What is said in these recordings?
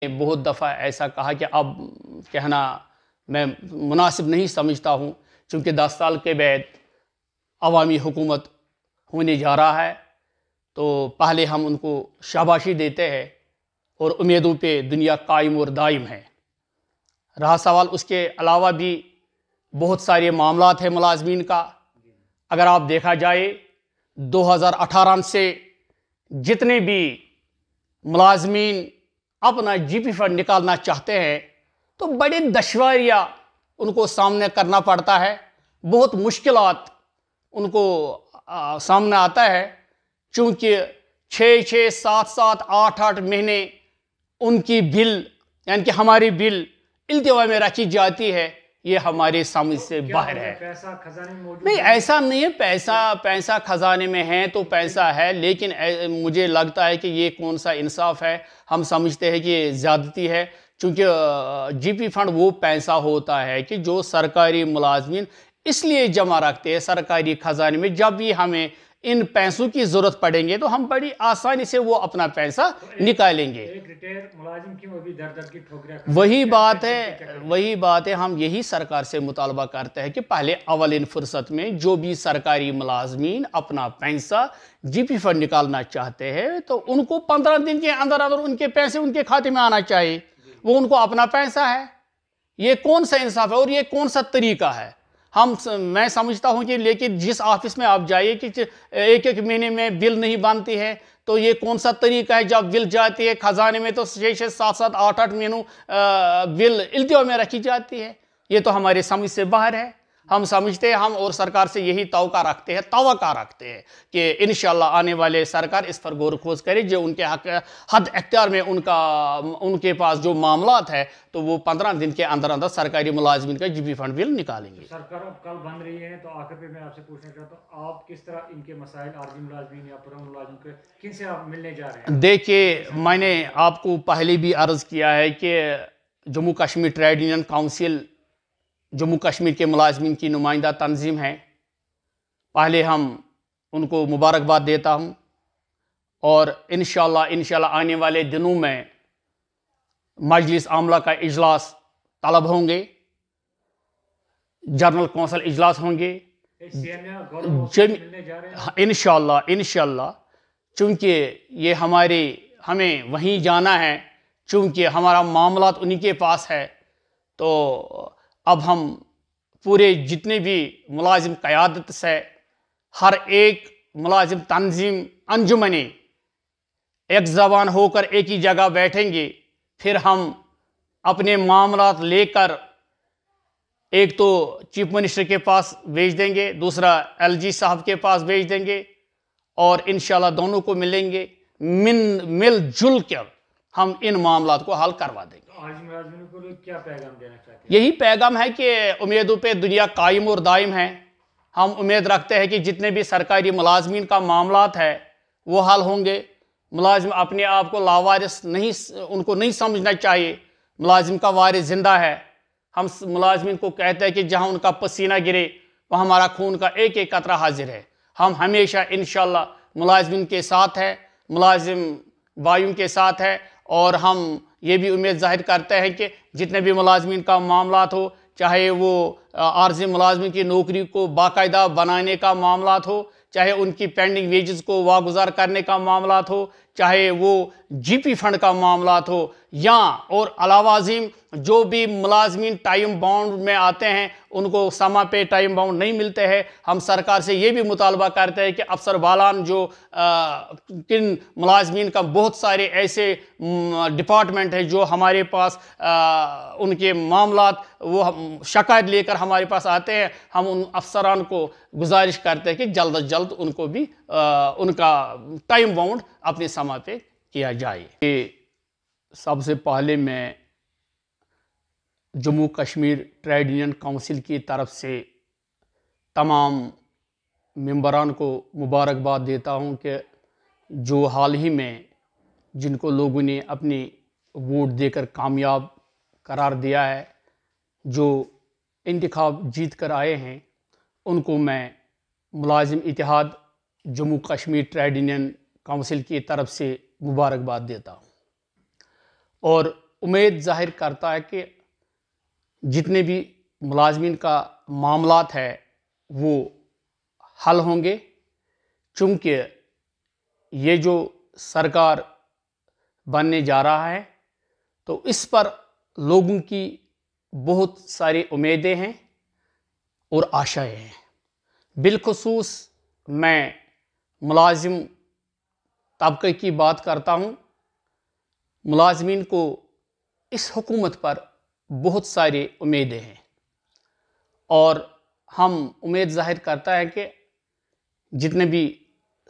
بہت دفعہ ایسا کہا کہ اب کہنا میں مناسب نہیں سمجھتا ہوں، چونکہ 10 سال کے بعد عوامی حکومت ہونے جا رہا ہے، تو پہلے ہم ان کو شاباشی دیتے ہیں اور امیدوں پہ دنیا قائم اور دائم ہے۔ رہا سوال اس کے علاوہ بھی بہت سارے معاملات ہیں ملازمین کا۔ اگر آپ دیکھا جائے 2018 سے جتنے بھی ملازمین اپنا جی پی فنڈ نکالنا چاہتے ہیں تو بڑے دشواریاں ان کو سامنے کرنا پڑتا ہے، بہت مشکلات ان کو سامنے آتا ہے، چونکہ 6 7 8 مہینے ان کی بل یعنی کہ ہماری بل التوا میں رکھی جاتی ہے، یہ ہمارے سمجھ سے باہر ہے۔ پیسہ خزانے میں موجود نہیں، ایسا نہیں ہے، پیسہ خزانے میں ہے تو پیسہ ہے، لیکن مجھے لگتا ہے کہ یہ کون سا انصاف ہے۔ ہم سمجھتے ہیں کہ یہ زیادتی ہے، چونکہ جی پی فنڈ وہ پیسہ ہوتا ہے کہ جو سرکاری ملازمین اس لیے جمع رکھتے ہیں سرکاری خزانے میں، جب بھی ہمیں ان پیسوں کی ضرورت پڑیں گے تو ہم بڑی آسانی سے وہ اپنا پیسہ نکالیں گے۔ ایک ریٹائر ملازم کیوں ابھی در در کی ٹھوکریں؟ وہی بات ہے، ہم یہی سرکار سے مطالبہ کرتے ہیں کہ پہلے اولین فرصت میں جو بھی سرکاری ملازمین اپنا پیسہ جی پی فنڈ نکالنا چاہتے ہیں تو ان کو 15 دن کے اندر ان کے پیسے ان کے کھاتے میں آنا چاہیے، وہ ان کو اپنا پیسہ ہے۔ یہ کون سا انصاف ہے اور یہ کون سا طریقہ ہے؟ میں سمجھتا ہوں کہ لیکن جس آفس میں آپ جائیے کہ ایک مہینے میں بل نہیں بنتی ہے تو یہ کون سا طریقہ ہے؟ جب بل جاتی ہے خزانے میں تو 6 7 8 مہینوں بل التوا میں رکھی جاتی ہے، یہ تو ہمارے سمجھ سے باہر ہے۔ ہم سمجھتے ہیں، ہم اور سرکار سے یہی توقع رکھتے ہیں کہ انشاءاللہ آنے والے سرکار اس پر غور و خوض کرے، جو ان کے حد اختیار میں ان کے پاس جو معاملات ہے تو وہ 15 دن کے اندر سرکاری ملازمین کا جی پی فنڈ بل نکالیں گے۔ سرکار اب کل بن رہی ہے، تو آخر پہ میں آپ سے پوچھنا چاہتا ہوں، آپ کس طرح ان کے مسائل عارضی ملازمین یا پرم ملازمین کے کن سے آپ ملنے جا رہے ہیں؟ دیکھیے، میں نے آپ کو پہلے بھی عرض کیا ہے کہ Jammu Kashmir trade union council Jammu Kashmir کے ملازمین کی نمائندہ تنظیم ہے۔ پہلے ہم ان کو مبارکباد دیتا ہوں، اور انشاءاللہ آنے والے دنوں میں مجلس عاملہ کا اجلاس طلب ہوں گے، جنرل کونسل اجلاس ہوں گے انشاءاللہ، چونکہ یہ ہمیں وہیں جانا ہے، چونکہ ہمارا معاملات انہی کے پاس ہے، تو اب ہم پورے جتنے بھی ملازم قیادت سے ہر ایک ملازم تنظیم انجمنیں ایک زبان ہو کر ایک ہی جگہ بیٹھیں گے، پھر ہم اپنے معاملات لے کر ایک تو چیف منسٹر کے پاس بھیج دیں گے، دوسرا ایل جی صاحب کے پاس بھیج دیں گے، اور انشاءاللہ دونوں کو ملیں گے، مل جل کر ہم ان معاملات کو حل کروا دیں گے۔ عارضی ملازمین کو کیا پیغام دینا چاہتے ہیں؟ یہی پیغام ہے کہ امیدوں پہ دنیا قائم اور دائم ہے۔ ہم امید رکھتے ہیں کہ جتنے بھی سرکاری ملازمین کا معاملات ہے وہ حل ہوں گے۔ ملازم اپنے آپ کو لاوارث ان کو نہیں سمجھنا چاہیے، ملازم کا وارث زندہ ہے۔ ہم ملازمین کو کہتے ہیں کہ جہاں ان کا پسینہ گرے وہاں ہمارا خون کا ایک ایک قطرہ حاضر ہے۔ ہم ہمیشہ انشاءاللہ ملازمین کے ساتھ ہیں، ملازم بھائیوں کے ساتھ ہے، اور ہم یہ بھی امید ظاہر کرتے ہیں کہ جتنے بھی ملازمین کا معاملات ہو، چاہے وہ عارضی ملازمین کی نوکری کو باقاعدہ بنانے کا معاملات ہو، چاہے ان کی پینڈنگ ویجز کو واگزار کرنے کا معاملات ہو، چاہے وہ جی پی فنڈ کا معاملات ہو، یا اور علاوہ ازیں جو بھی ملازمین ٹائم باؤنڈ میں آتے ہیں ان کو سما پہ ٹائم باؤنڈ نہیں ملتے ہیں، ہم سرکار سے یہ بھی مطالبہ کرتے ہیں کہ افسر بالان جو کن ملازمین کا بہت سارے ایسے ڈپارٹمنٹ ہیں جو ہمارے پاس ان کے معاملات وہ شکایت لے کر ہمارے پاس آتے ہیں، ہم ان افسران کو گزارش کرتے ہیں کہ جلد از جلد ان کو بھی ان کا ٹائم باؤنڈ اپنی سما پہ کیا جائے۔ سب سے پہلے میں Jammu Kashmir trade union council کی طرف سے تمام ممبران کو مبارکباد دیتا ہوں کہ جو حال ہی میں جن کو لوگوں نے اپنی ووٹ دے کر کامیاب قرار دیا ہے، جو انتخاب جیت کر آئے ہیں، ان کو میں ملازم اتحاد Jammu Kashmir trade union council کی طرف سے مبارکباد دیتا ہوں، اور امید ظاہر کرتا ہے کہ جتنے بھی ملازمین کا معاملات ہے وہ حل ہوں گے، چونکہ یہ جو سرکار بننے جا رہا ہے تو اس پر لوگوں کی بہت ساری امیدیں ہیں اور آشائیں ہیں۔ بالخصوص میں ملازم طبقے کی بات کرتا ہوں، ملازمین کو اس حکومت پر بہت ساری امیدیں ہیں اور ہم امید ظاہر کرتا ہے کہ جتنے بھی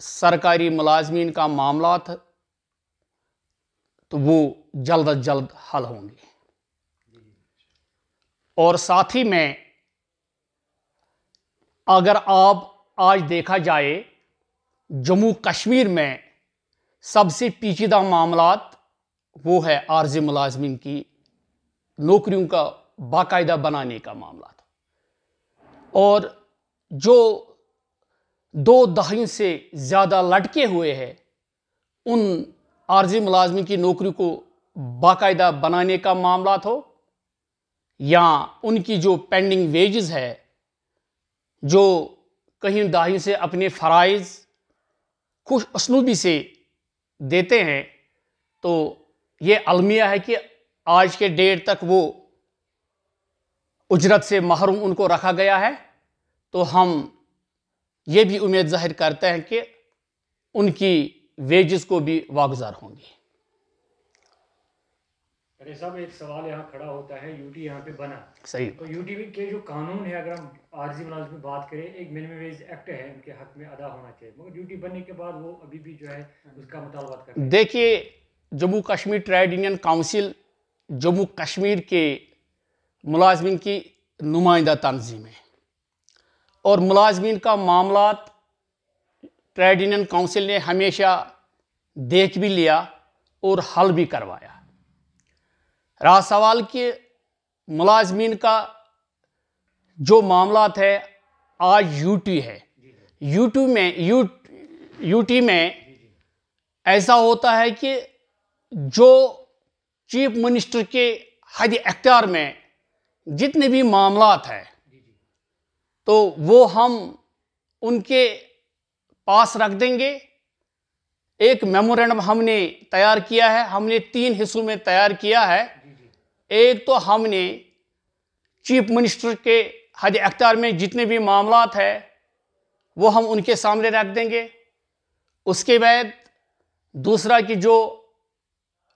سرکاری ملازمین کا معاملات تو وہ جلد از جلد حل ہوں گے۔ اور ساتھ ہی میں اگر آپ آج دیکھا جائے جموں کشمیر میں سب سے پیچیدہ معاملات وہ ہے عارضی ملازمین کی نوکریوں کا باقاعدہ بنانے کا معاملات، اور جو 2 دہائیوں سے زیادہ لٹکے ہوئے ہیں ان عارضی ملازمین کی نوکری کو باقاعدہ بنانے کا معاملات ہو یا ان کی جو پینڈنگ ویجز ہے جو کہیں دہائیوں سے اپنے فرائض خوش اسلوبی سے دیتے ہیں، تو یہ المیہ ہے کہ آج کے ڈیٹ تک وہ اجرت سے محروم ان کو رکھا گیا ہے۔ تو ہم یہ بھی امید ظاہر کرتے ہیں کہ ان کی ویجز کو بھی واگزار ہوں گی۔ ارے صاحب ایک سوال یہاں کھڑا ہوتا ہے، یو ٹی یہاں پہ بنا صحیح۔ تو یو ٹی کے جو قانون ہے، اگر ہم عارضی ملازم کی بات کریں، ایک منیمم ویج ایکٹ ہے ان کے حق میں ادا ہونا چاہیے، مگر یو ٹی بننے کے بعد وہ ابھی بھی جو ہے اس کا مطالبات کر رہے ہیں۔ دیکھیے، Jammu Kashmir trade union council Jammu Kashmir کے ملازمین کی نمائندہ تنظیم ہے اور ملازمین کا معاملات ٹریڈ یونین کونسل نے ہمیشہ دیکھ بھی لیا اور حل بھی کروایا۔ رہا سوال کہ ملازمین کا جو معاملات ہے آج یو ٹی ہے، یو ٹی میں ایسا ہوتا ہے کہ جو چیف منسٹر کے حد اختیار میں جتنے بھی معاملات ہیں تو وہ ہم ان کے پاس رکھ دیں گے۔ ایک میمورینڈم ہم نے تیار کیا ہے، ہم نے 3 حصوں میں تیار کیا ہے۔ ایک تو ہم نے چیف منسٹر کے حد اختیار میں جتنے بھی معاملات ہیں وہ ہم ان کے سامنے رکھ دیں گے۔ اس کے بعد دوسرا کہ جو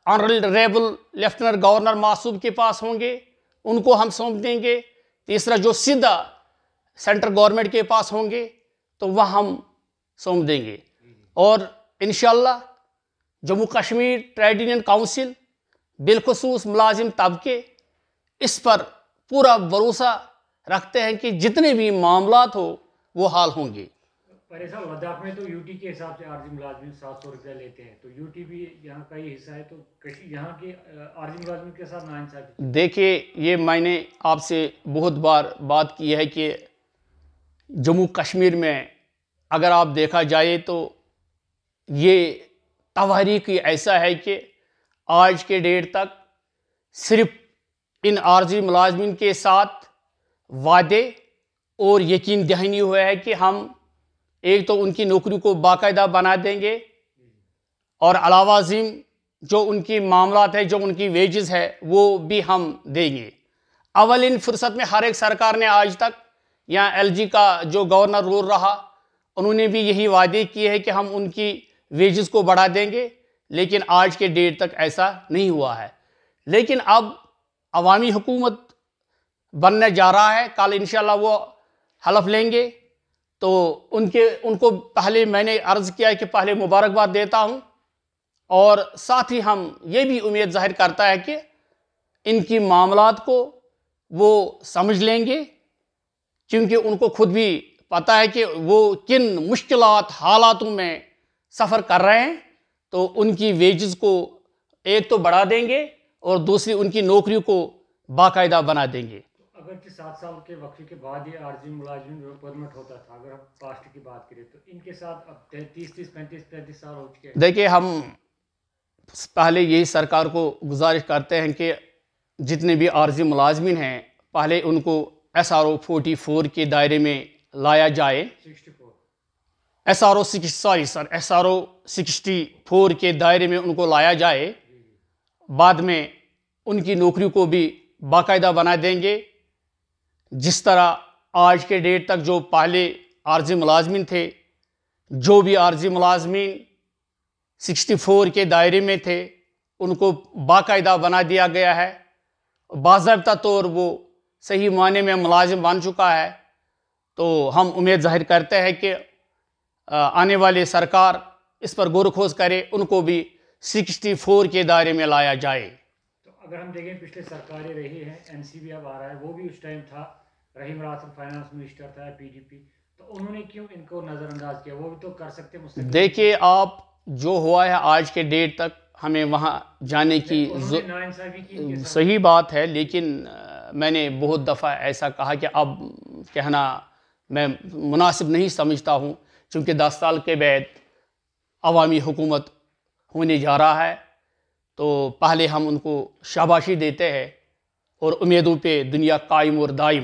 آنریبل لیفٹیننٹ گورنر معصوب کے پاس ہوں گے ان کو ہم سونپ دیں گے۔ تیسرا جو سیدھا سینٹرل گورنمنٹ کے پاس ہوں گے تو وہ ہم سونپ دیں گے، اور انشاءاللہ Jammu Kashmir trade union council بالخصوص ملازم طبقے اس پر پورا بھروسہ رکھتے ہیں کہ جتنے بھی معاملات ہو وہ حل ہوں گے۔ پر ایسا لداخ میں تو یو ٹی کے حساب سے عارضی ملازمین 700 روپیہ لیتے ہیں، تو یو ٹی بھی یہاں کا ہی حصہ ہے، تو یہاں کے عارضی ملازمین کے ساتھ ناانصافی۔ دیکھیے، یہ میں نے آپ سے بہت بار بات کی ہے کہ جموں کشمیر میں اگر آپ دیکھا جائے تو یہ تواریخ ایسا ہے کہ آج کے ڈیٹ تک صرف ان عارضی ملازمین کے ساتھ وعدے اور یقین دہانی ہوا ہے کہ ہم ایک تو ان کی نوکری کو باقاعدہ بنا دیں گے اور علاوہ ازیں جو ان کی معاملات ہیں، جو ان کی ویجز ہے وہ بھی ہم دیں گے۔ اولین فرصت میں ہر ایک سرکار نے آج تک، یا ایل جی کا جو گورنر رول رہا انہوں نے بھی یہی وعدے کیے ہیں کہ ہم ان کی ویجز کو بڑھا دیں گے، لیکن آج کے ڈیٹ تک ایسا نہیں ہوا ہے۔ لیکن اب عوامی حکومت بننے جا رہا ہے، کل انشاءاللہ وہ حلف لیں گے، تو ان کو پہلے میں نے عرض کیا کہ پہلے مبارکباد دیتا ہوں، اور ساتھ ہی ہم یہ بھی امید ظاہر کرتا ہے کہ ان کی معاملات کو وہ سمجھ لیں گے، کیونکہ ان کو خود بھی پتہ ہے کہ وہ کن مشکلات حالاتوں میں سفر کر رہے ہیں، تو ان کی ویجز کو ایک تو بڑھا دیں گے اور دوسری ان کی نوکری کو باقاعدہ بنا دیں گے۔ اگرچہ 7 سال کے وقفے کے بعد یہ عارضی ملازمین جو پرمٹ ہوتا تھا، اگر ہم پاسٹ کی بات کریں تو ان کے ساتھ اب 30 35 سال ہو چکے ہیں۔ دیکھیے، ہم پہلے یہی سرکار کو گزارش کرتے ہیں کہ جتنے بھی عارضی ملازمین ہیں پہلے ان کو SRO 44 کے دائرے میں لایا جائے، 64 SRO 64 کے دائرے میں ان کو لایا جائے، بعد میں ان کی نوکری کو بھی باقاعدہ بنا دیں گے۔ جس طرح آج کے ڈیٹ تک جو پہلے عارضی ملازمین تھے، جو بھی عارضی ملازمین 64 کے دائرے میں تھے ان کو باقاعدہ بنا دیا گیا ہے، باضابطہ طور وہ صحیح معنی میں ملازم بن چکا ہے۔ تو ہم امید ظاہر کرتے ہیں کہ آنے والے سرکار اس پر غور و خوض کرے، ان کو بھی 64 کے دائرے میں لایا جائے۔ تو اگر ہم دیکھیں پچھلے سرکاریں رہی ہیں، NCB اب آ رہا ہے، وہ بھی اس ٹائم تھا، رحیم راسل فائنانس منسٹر تھا PDP، تو انہوں نے کیوں ان کو نظر انداز کیا؟ وہ بھی تو کر سکتے مستقبل۔ دیکھیے آپ، جو ہوا ہے آج کے ڈیٹ تک ہمیں وہاں جانے کی ناانصافی کی ان کے ساتھ۔ صحیح بات ہے، لیکن میں نے بہت دفعہ ایسا کہا کہ اب کہنا میں مناسب نہیں سمجھتا ہوں، چونکہ 10 سال کے بعد عوامی حکومت ہونے جا رہا ہے، تو پہلے ہم ان کو شاباشی دیتے ہیں اور امیدوں پہ دنیا قائم اور دائم ہے۔